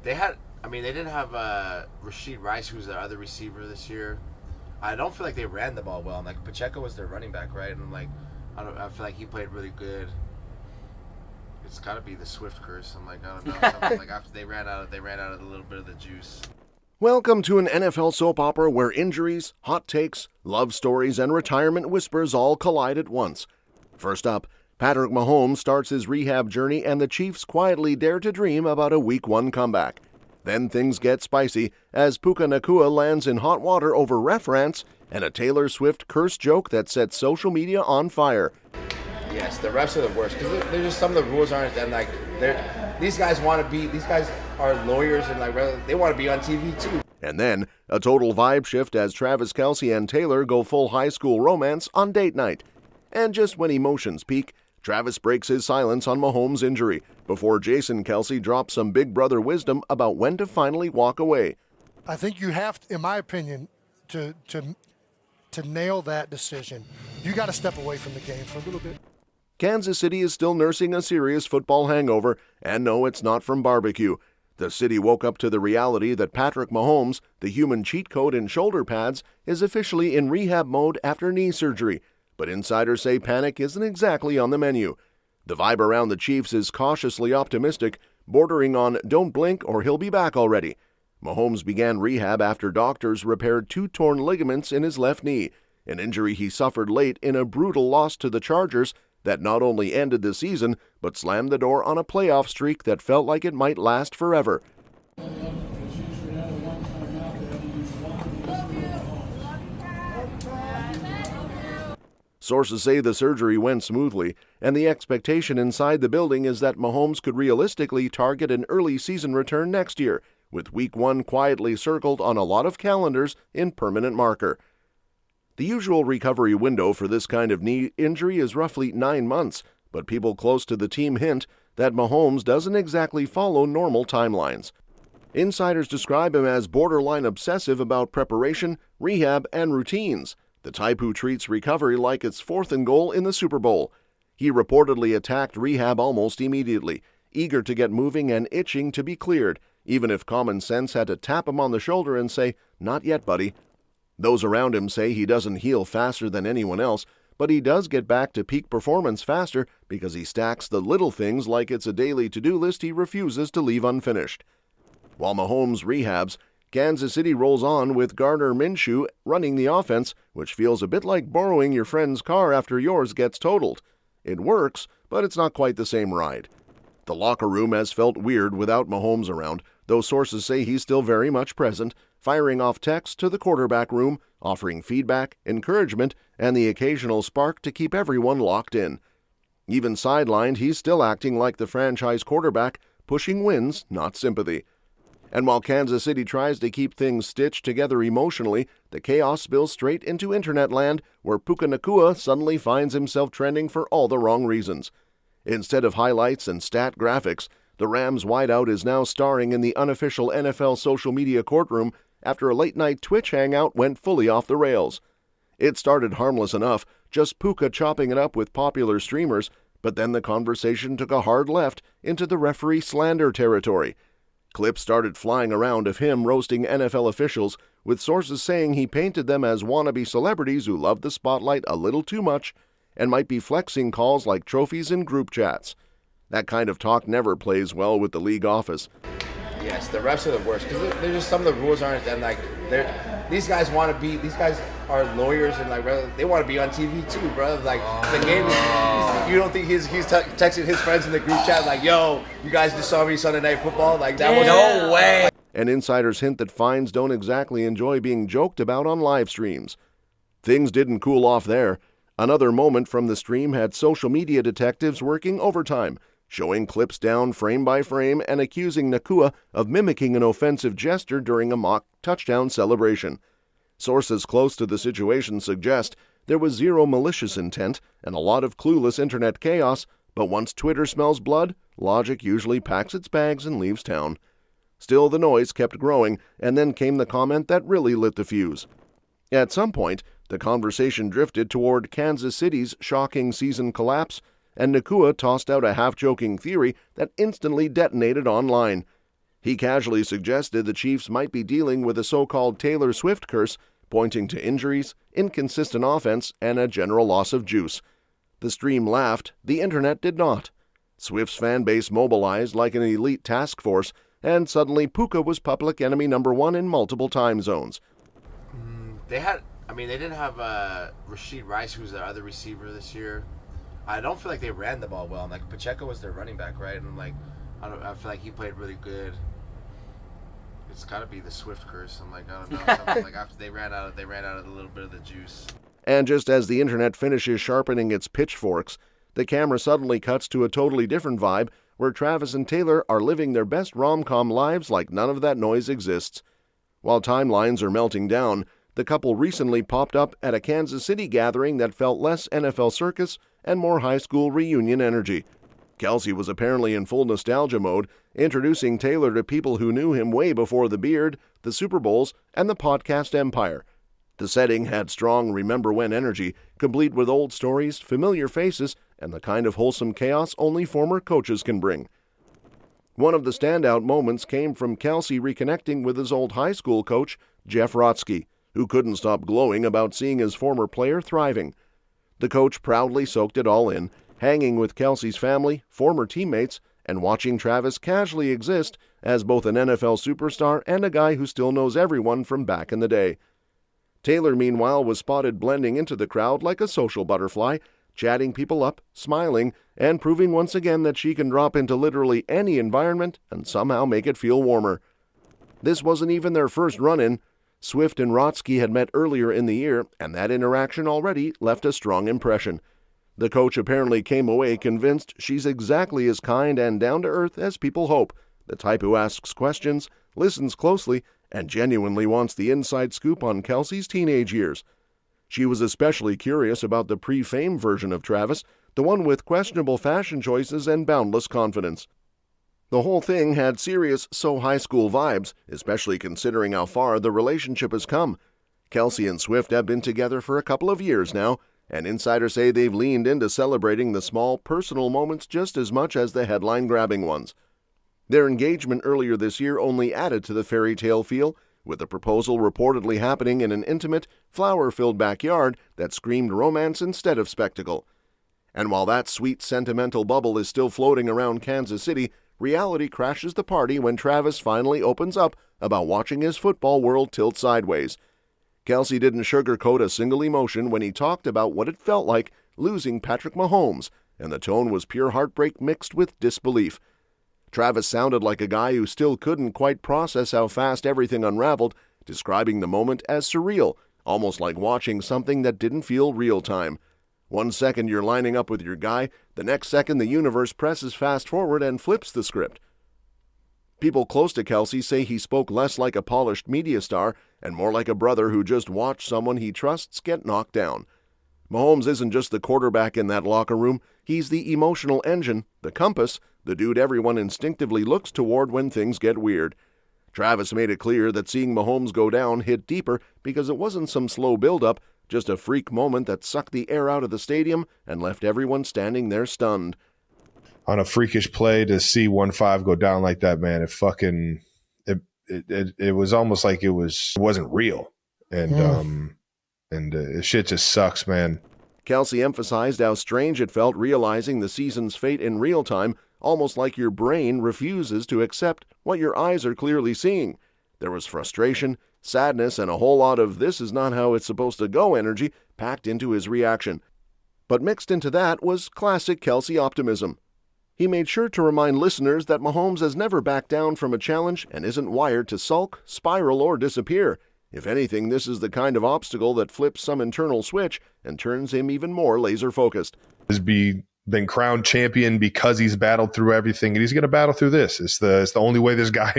They didn't have Rashid Rice, who's the other receiver this year. I don't feel like they ran the ball well. Like Pacheco was their running back, right? And I feel like he played really good. It's got to be the Swift curse. I'm like, I don't know. Something like after they ran out of a little bit of the juice. Welcome to an NFL soap opera where injuries, hot takes, love stories, and retirement whispers all collide at once. First up, Patrick Mahomes starts his rehab journey and the Chiefs quietly dare to dream about a Week 1 comeback. Then things get spicy as Puka Nacua lands in hot water over ref rants and a Taylor Swift curse joke that sets social media on fire. Yes, the refs are the worst because they're just some of the rules aren't. And like these guys are lawyers and they want to be on TV too. And then a total vibe shift as Travis Kelce and Taylor go full high school romance on date night. And just when emotions peak, Travis breaks his silence on Mahomes' injury before Jason Kelce drops some big brother wisdom about when to finally walk away. I think you have, in my opinion, to nail that decision, you got to step away from the game for a little bit. Kansas City is still nursing a serious football hangover, and no, it's not from barbecue. The city woke up to the reality that Patrick Mahomes, the human cheat code in shoulder pads, is officially in rehab mode after knee surgery. But insiders say panic isn't exactly on the menu. The vibe around the Chiefs is cautiously optimistic, bordering on don't blink or he'll be back already. Mahomes began rehab after doctors repaired 2 torn ligaments in his left knee, an injury he suffered late in a brutal loss to the Chargers that not only ended the season, but slammed the door on a playoff streak that felt like it might last forever. Sources say the surgery went smoothly, and the expectation inside the building is that Mahomes could realistically target an early season return next year, with Week 1 quietly circled on a lot of calendars in permanent marker. The usual recovery window for this kind of knee injury is roughly 9 months, but people close to the team hint that Mahomes doesn't exactly follow normal timelines. Insiders describe him as borderline obsessive about preparation, rehab, and routines, the type who treats recovery like it's 4th and goal in the Super Bowl. He reportedly attacked rehab almost immediately, eager to get moving and itching to be cleared, even if common sense had to tap him on the shoulder and say, "Not yet, buddy." Those around him say he doesn't heal faster than anyone else, but he does get back to peak performance faster because he stacks the little things like it's a daily to-do list he refuses to leave unfinished. While Mahomes rehabs, Kansas City rolls on with Gardner Minshew running the offense, which feels a bit like borrowing your friend's car after yours gets totaled. It works, but it's not quite the same ride. The locker room has felt weird without Mahomes around, though sources say he's still very much present, firing off texts to the quarterback room, offering feedback, encouragement, and the occasional spark to keep everyone locked in. Even sidelined, he's still acting like the franchise quarterback, pushing wins, not sympathy. And while Kansas City tries to keep things stitched together emotionally, the chaos spills straight into internet land, where Puka Nacua suddenly finds himself trending for all the wrong reasons. Instead of highlights and stat graphics, the Rams wideout is now starring in the unofficial NFL social media courtroom after a late-night Twitch hangout went fully off the rails. It started harmless enough, just Puka chopping it up with popular streamers, but then the conversation took a hard left into the referee slander territory. Clips started flying around of him roasting NFL officials, with sources saying he painted them as wannabe celebrities who loved the spotlight a little too much and might be flexing calls like trophies in group chats. That kind of talk never plays well with the league office. Yes, the refs are the worst because they're just some of the rules aren't. And these guys are lawyers and they want to be on TV too, bro. Like the game is, you don't think he's texting his friends in the group chat like, "Yo, you guys just saw me Sunday Night Football?" Like that was no way. And insiders hint that fines don't exactly enjoy being joked about on live streams. Things didn't cool off there. Another moment from the stream had social media detectives working overtime, showing clips down frame by frame and accusing Nacua of mimicking an offensive gesture during a mock touchdown celebration. Sources close to the situation suggest there was zero malicious intent and a lot of clueless internet chaos, but once Twitter smells blood, logic usually packs its bags and leaves town. Still, the noise kept growing, and then came the comment that really lit the fuse. At some point, the conversation drifted toward Kansas City's shocking season collapse, and Nacua tossed out a half-joking theory that instantly detonated online. He casually suggested the Chiefs might be dealing with a so-called Taylor Swift curse, pointing to injuries, inconsistent offense, and a general loss of juice. The stream laughed, the internet did not. Swift's fan base mobilized like an elite task force, and suddenly Puka was public enemy number one in multiple time zones. They didn't have Rashid Rice, who's their other receiver this year. I don't feel like they ran the ball well. And like Pacheco was their running back, right? And like, I feel like he played really good. It's got to be the Swift curse. I'm like, I don't know. Something like after they ran out of a little bit of the juice. And just as the internet finishes sharpening its pitchforks, the camera suddenly cuts to a totally different vibe where Travis and Taylor are living their best rom-com lives like none of that noise exists. While timelines are melting down, the couple recently popped up at a Kansas City gathering that felt less NFL circus and more high school reunion energy. Kelce was apparently in full nostalgia mode, introducing Taylor to people who knew him way before the beard, the Super Bowls, and the podcast empire. The setting had strong remember when energy, complete with old stories, familiar faces, and the kind of wholesome chaos only former coaches can bring. One of the standout moments came from Kelce reconnecting with his old high school coach, Jeff Rotsky, who couldn't stop glowing about seeing his former player thriving. The coach proudly soaked it all in, hanging with Kelce's family, former teammates, and watching Travis casually exist as both an NFL superstar and a guy who still knows everyone from back in the day. Taylor, meanwhile, was spotted blending into the crowd like a social butterfly, chatting people up, smiling, and proving once again that she can drop into literally any environment and somehow make it feel warmer. This wasn't even their first run-in. Swift and Rotsky had met earlier in the year, and that interaction already left a strong impression. The coach apparently came away convinced she's exactly as kind and down-to-earth as people hope, the type who asks questions, listens closely, and genuinely wants the inside scoop on Kelce's teenage years. She was especially curious about the pre-fame version of Travis, the one with questionable fashion choices and boundless confidence. The whole thing had serious high school vibes, especially considering how far the relationship has come. Kelce and Swift have been together for a couple of years now, and insiders say they've leaned into celebrating the small, personal moments just as much as the headline-grabbing ones. Their engagement earlier this year only added to the fairy tale feel, with the proposal reportedly happening in an intimate, flower-filled backyard that screamed romance instead of spectacle. And while that sweet, sentimental bubble is still floating around Kansas City, reality crashes the party when Travis finally opens up about watching his football world tilt sideways. Kelce didn't sugarcoat a single emotion when he talked about what it felt like losing Patrick Mahomes, and the tone was pure heartbreak mixed with disbelief. Travis sounded like a guy who still couldn't quite process how fast everything unraveled, describing the moment as surreal, almost like watching something that didn't feel real-time. One second you're lining up with your guy, the next second the universe presses fast forward and flips the script. People close to Kelce say he spoke less like a polished media star and more like a brother who just watched someone he trusts get knocked down. Mahomes isn't just the quarterback in that locker room, he's the emotional engine, the compass, the dude everyone instinctively looks toward when things get weird. Travis made it clear that seeing Mahomes go down hit deeper because it wasn't some slow build-up, just a freak moment that sucked the air out of the stadium and left everyone standing there stunned. On a freakish play to see 1-5 go down like that, man, it was almost like it wasn't real. And shit just sucks, man. Kelce emphasized how strange it felt realizing the season's fate in real time, almost like your brain refuses to accept what your eyes are clearly seeing. There was frustration, sadness, and a whole lot of this is not how it's supposed to go energy packed into his reaction. But mixed into that was classic Kelce optimism. He made sure to remind listeners that Mahomes has never backed down from a challenge and isn't wired to sulk, spiral, or disappear. If anything, this is the kind of obstacle that flips some internal switch and turns him even more laser-focused. Has been crowned champion because he's battled through everything, and he's going to battle through this. It's the only way this guy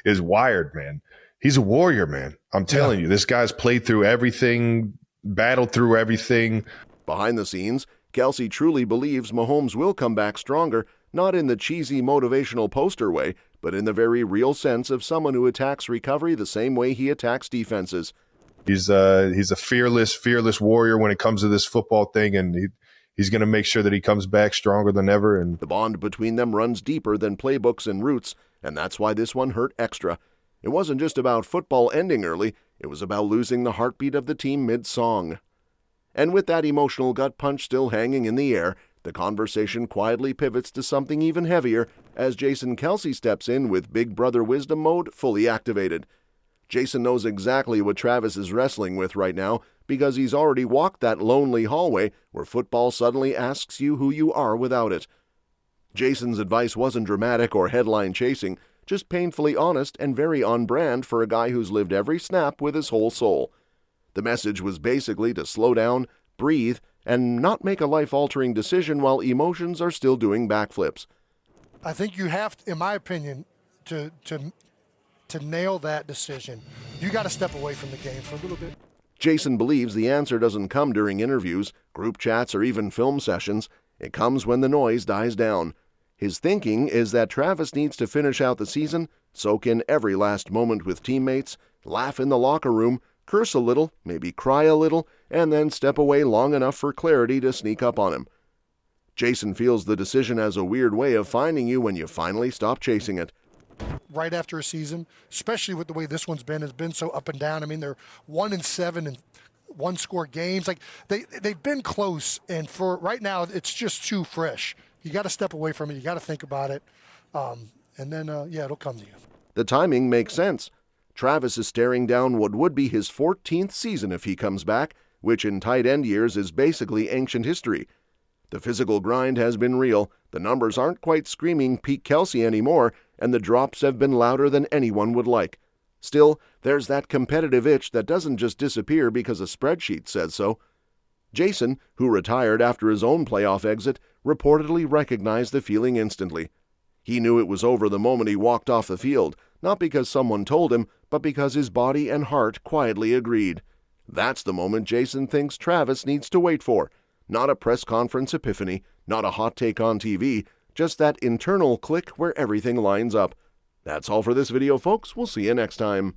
is wired, man. He's a warrior, man. I'm telling you, this guy's played through everything, battled through everything. Behind the scenes, Kelce truly believes Mahomes will come back stronger, not in the cheesy motivational poster way, but in the very real sense of someone who attacks recovery the same way he attacks defenses. He's a fearless warrior when it comes to this football thing, and He's going to make sure that he comes back stronger than ever. And the bond between them runs deeper than playbooks and roots, and that's why this one hurt extra. It wasn't just about football ending early, it was about losing the heartbeat of the team mid-song. And with that emotional gut punch still hanging in the air, the conversation quietly pivots to something even heavier as Jason Kelce steps in with Big Brother Wisdom mode fully activated. Jason knows exactly what Travis is wrestling with right now because he's already walked that lonely hallway where football suddenly asks you who you are without it. Jason's advice wasn't dramatic or headline chasing, just painfully honest and very on brand for a guy who's lived every snap with his whole soul. The message was basically to slow down, breathe, and not make a life-altering decision while emotions are still doing backflips. I think you have, in my opinion, to nail that decision, you got to step away from the game for a little bit. Jason believes the answer doesn't come during interviews, group chats, or even film sessions. It comes when the noise dies down. His thinking is that Travis needs to finish out the season, soak in every last moment with teammates, laugh in the locker room, curse a little, maybe cry a little, and then step away long enough for clarity to sneak up on him. Jason feels the decision as a weird way of finding you when you finally stop chasing it. Right after a season, especially with the way this one's been, has been so up and down. I mean, they're 1-7 in one-score games. Like they've been close, and for right now, it's just too fresh. You got to step away from it. You got to think about it, and then it'll come to you. The timing makes sense. Travis is staring down what would be his 14th season if he comes back, which in tight end years is basically ancient history. The physical grind has been real, the numbers aren't quite screaming peak Kelce anymore, and the drops have been louder than anyone would like. Still, there's that competitive itch that doesn't just disappear because a spreadsheet says so. Jason, who retired after his own playoff exit, reportedly recognized the feeling instantly. He knew it was over the moment he walked off the field, not because someone told him, but because his body and heart quietly agreed. That's the moment Jason thinks Travis needs to wait for. Not a press conference epiphany, not a hot take on TV, just that internal click where everything lines up. That's all for this video, folks. We'll see you next time.